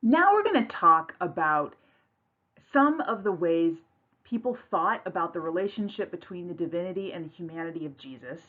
Now we're going to talk about some of the ways people thought about the relationship between the divinity and the humanity of Jesus,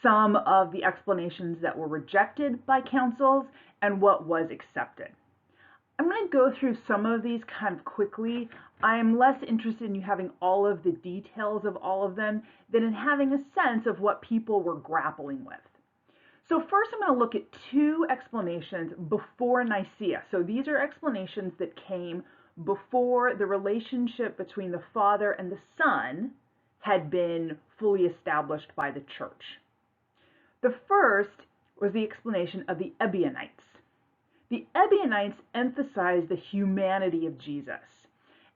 some of the explanations that were rejected by councils, and what was accepted. I'm going to go through some of these kind of quickly. I am less interested in you having all of the details of all of them than in having a sense of what people were grappling with. So first I'm going to look at two explanations before Nicaea. So these are explanations that came before the relationship between the Father and the Son had been fully established by the church. The first was the explanation of the Ebionites. The Ebionites emphasized the humanity of Jesus.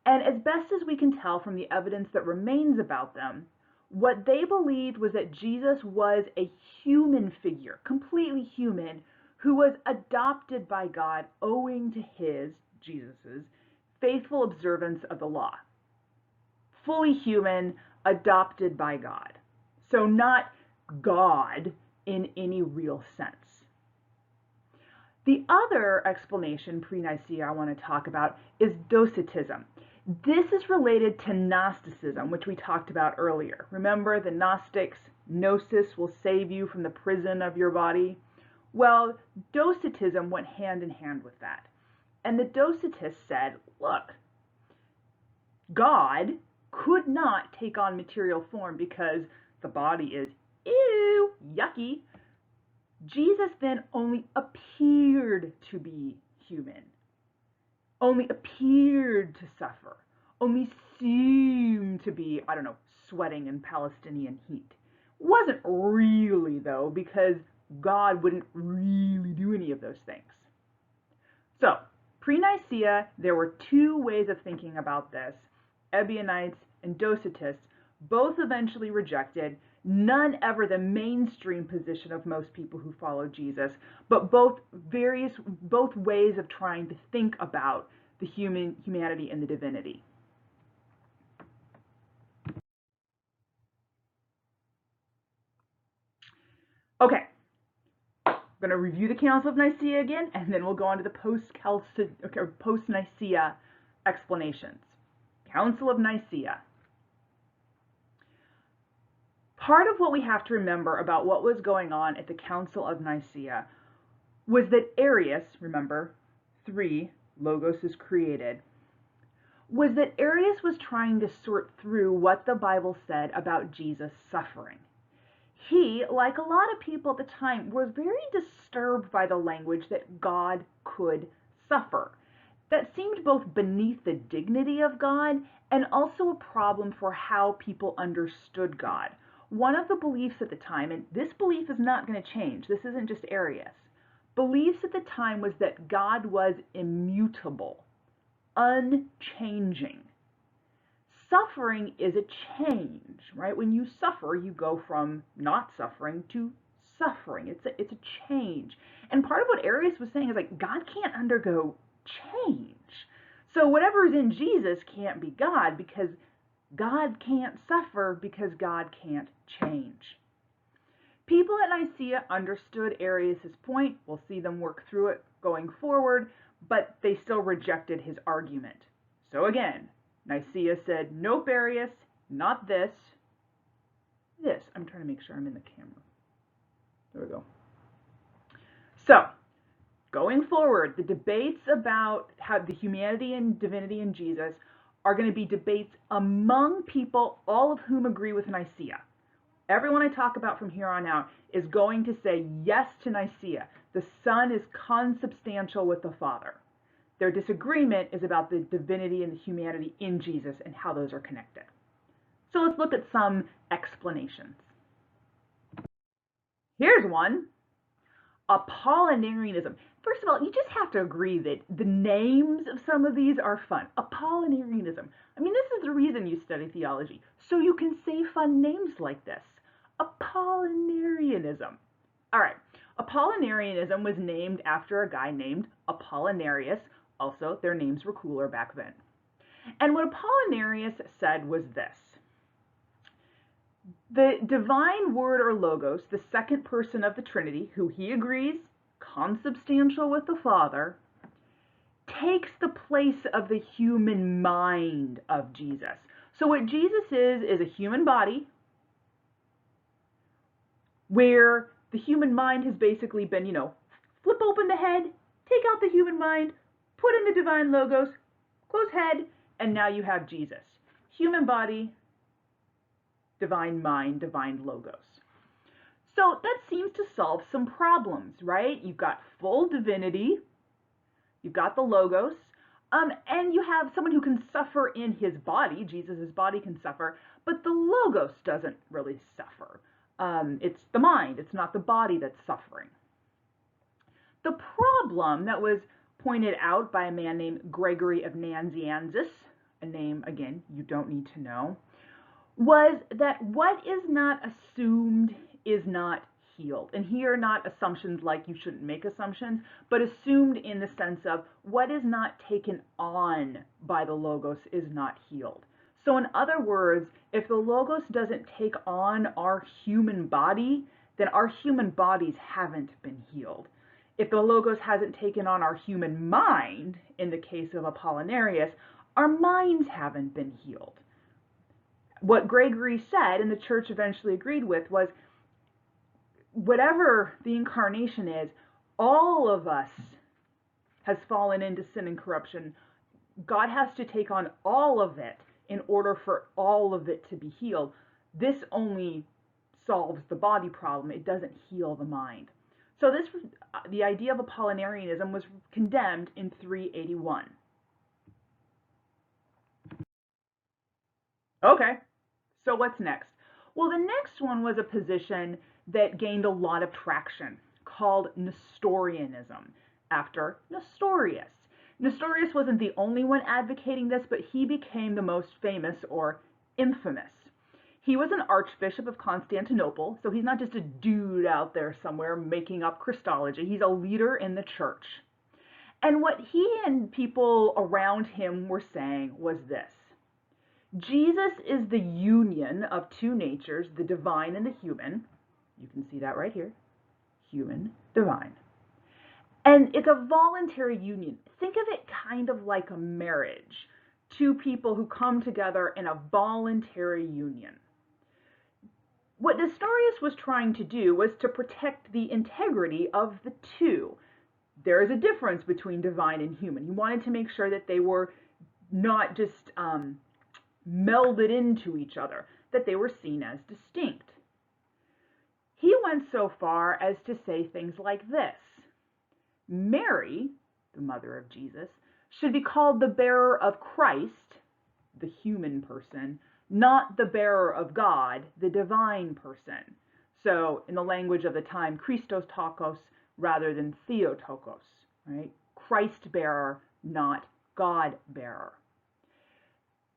And as best as we can tell from the evidence that remains about them, what they believed was that Jesus was a human figure, completely human, who was adopted by God owing to Jesus's, faithful observance of the law. Fully human, adopted by God. So not God in any real sense. The other explanation pre-Nicaea I want to talk about is Docetism. This is related to Gnosticism, which we talked about earlier. Remember the Gnostics, gnosis will save you from the prison of your body? Well, Docetism went hand in hand with that. And the Docetists said, look, God could not take on material form because the body is, ew, yucky. Jesus then only appeared to be human, only appeared to suffer, only seemed to be, sweating in Palestinian heat. Wasn't really, though, because God wouldn't really do any of those things. So, pre-Nicaea, there were two ways of thinking about this, Ebionites and Docetists, both eventually rejected, none ever the mainstream position of most people who follow Jesus, but both ways of trying to think about the humanity and the divinity. Okay, I'm going to review the Council of Nicaea again, and then we'll go on to the post-Nicaea explanations. Council of Nicaea. Part of what we have to remember about what was going on at the Council of Nicaea was that Arius, remember, 3, Logos is created, was that Arius was trying to sort through what the Bible said about Jesus suffering. He, like a lot of people at the time, was very disturbed by the language that God could suffer. That seemed both beneath the dignity of God and also a problem for how people understood God. One of the beliefs at the time, and this belief is not going to change, this isn't just Arius, beliefs at the time was that God was immutable, unchanging. Suffering is a change, right? When you suffer, you go from not suffering to suffering. It's a change. And part of what Arius was saying is like, God can't undergo change. So whatever is in Jesus can't be God because God can't suffer because God can't change. People at Nicaea understood Arius' point. We'll see them work through it going forward, but they still rejected his argument. So again, Nicaea said, nope, Arius, not this. This. I'm trying to make sure I'm in the camera. There we go. So, going forward, the debates about how the humanity and divinity in Jesus are going to be debates among people, all of whom agree with Nicaea. Everyone I talk about from here on out is going to say yes to Nicaea. The Son is consubstantial with the Father. Their disagreement is about the divinity and the humanity in Jesus and how those are connected. So let's look at some explanations. Here's one. Apollinarianism. First of all, you just have to agree that the names of some of these are fun. Apollinarianism. I mean, this is the reason you study theology, so you can say fun names like this. Apollinarianism. All right. Apollinarianism was named after a guy named Apollinarius. Also, their names were cooler back then. And what Apollinarius said was this. The divine word or logos, the second person of the Trinity, who he agrees consubstantial with the Father, takes the place of the human mind of Jesus. So what Jesus is a human body where the human mind has basically been, flip open the head, take out the human mind, put in the divine logos, close head, and now you have Jesus. Human body, divine mind, divine logos. So that seems to solve some problems, right? You've got full divinity, you've got the logos, and you have someone who can suffer in his body. Jesus' body can suffer, but the logos doesn't really suffer. It's the mind, it's not the body that's suffering. The problem that was pointed out by a man named Gregory of Nazianzus, a name, again, you don't need to know, was that what is not assumed is not healed. And here, not assumptions like you shouldn't make assumptions, but assumed in the sense of what is not taken on by the logos is not healed. So in other words, if the logos doesn't take on our human body, then our human bodies haven't been healed. If the logos hasn't taken on our human mind, in the case of Apollinarius, our minds haven't been healed. What Gregory said, and the church eventually agreed with, was whatever the incarnation is, all of us has fallen into sin and corruption. God has to take on all of it in order for all of it to be healed. This only solves the body problem. It doesn't heal the mind. So the idea of Apollinarianism was condemned in 381. Okay, so what's next? Well, the next one was a position that gained a lot of traction, called Nestorianism, after Nestorius. Nestorius wasn't the only one advocating this, but he became the most famous or infamous. He was an archbishop of Constantinople, so he's not just a dude out there somewhere making up Christology. He's a leader in the church. And what he and people around him were saying was this: Jesus is the union of two natures, the divine and the human. You can see that right here. Human, divine. And it's a voluntary union. Think of it kind of like a marriage. Two people who come together in a voluntary union. What Nestorius was trying to do was to protect the integrity of the two. There is a difference between divine and human. He wanted to make sure that they were not just melded into each other, that they were seen as distinct. He went so far as to say things like this: Mary, the mother of Jesus, should be called the bearer of Christ, the human person, not the bearer of God, the divine person. So in the language of the time, Christos tokos rather than Theotokos, right? Christ bearer, not God bearer.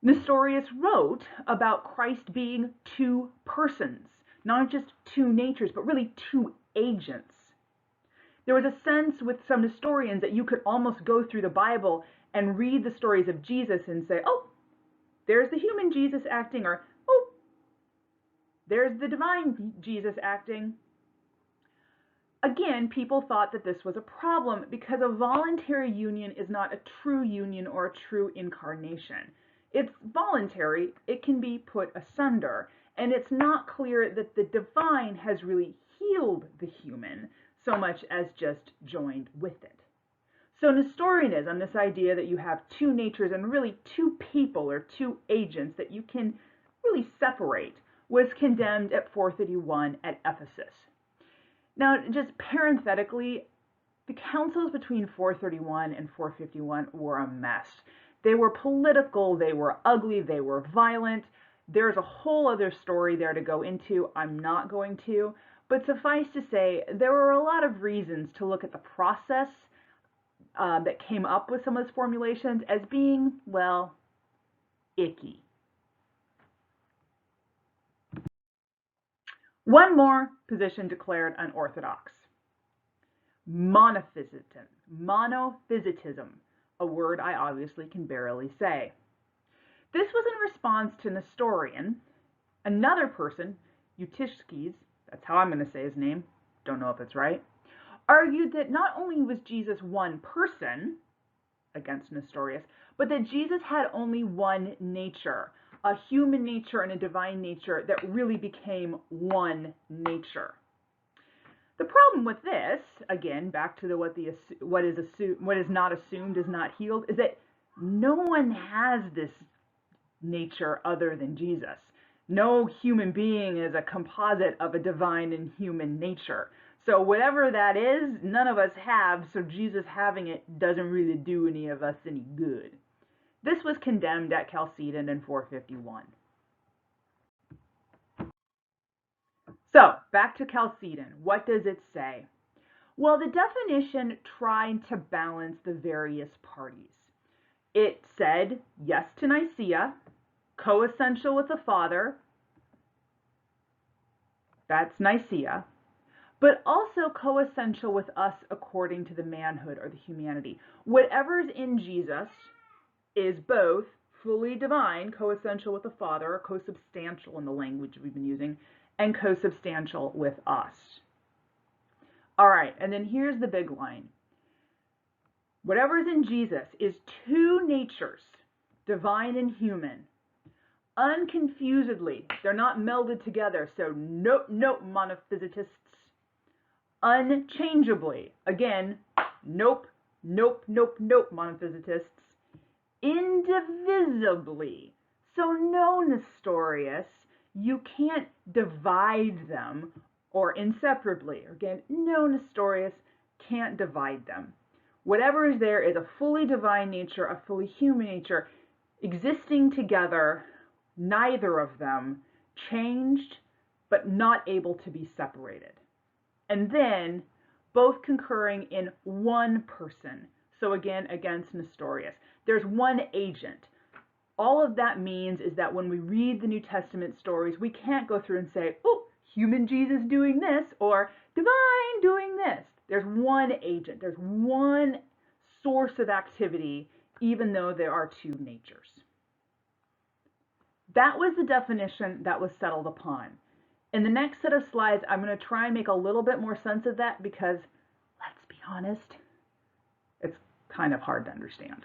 Nestorius wrote about Christ being two persons, not just two natures, but really two agents. There was a sense with some historians that you could almost go through the Bible and read the stories of Jesus and say, oh, there's the human Jesus acting, or oh, there's the divine Jesus acting. Again, people thought that this was a problem because a voluntary union is not a true union or a true incarnation. It's voluntary, it can be put asunder, and it's not clear that the divine has really healed the human so much as just joined with it. So Nestorianism, this idea that you have two natures and really two people or two agents that you can really separate, was condemned at 431 at Ephesus. Now, just parenthetically, the councils between 431 and 451 were a mess. They were political, they were ugly, they were violent. There's a whole other story there to go into. I'm not going to. But suffice to say, there were a lot of reasons to look at the process that came up with some of those formulations as being, well, icky. One more position declared unorthodox. Monophysitism. Monophysitism, a word I obviously can barely say. This was in response to Nestorian. Another person, Eutyches, that's how I'm going to say his name, don't know if it's right, argued that not only was Jesus one person, against Nestorius, but that Jesus had only one nature, a human nature and a divine nature that really became one nature. The problem with this, again, back to the what is not assumed is not healed, is that no one has this nature other than Jesus. No human being is a composite of a divine and human nature. So whatever that is, none of us have, so Jesus having it doesn't really do any of us any good. This was condemned at Chalcedon in 451. So, back to Chalcedon. What does it say? Well, the definition tried to balance the various parties. It said yes to Nicaea, coessential with the Father, that's Nicaea, but also coessential with us according to the manhood or the humanity. Whatever's in Jesus is both fully divine, coessential with the Father, or co-substantial in the language we've been using, and co-substantial with us. All right, and then here's the big line. Whatever's in Jesus is two natures, divine and human. Unconfusedly, they're not melded together, so nope, monophysicists. Unchangeably, again, nope, monophysicists. Indivisibly, so no, Nestorius, you can't divide them, or inseparably. Again, no, Nestorius, can't divide them. Whatever is there is a fully divine nature, a fully human nature, existing together, neither of them changed, but not able to be separated. And then both concurring in one person. So again, against Nestorius. There's one agent. All of that means is that when we read the New Testament stories, we can't go through and say, oh, human Jesus doing this, or divine doing this. There's one agent. There's one source of activity, even though there are two natures. That was the definition that was settled upon. In the next set of slides, I'm going to try and make a little bit more sense of that because, let's be honest, it's kind of hard to understand.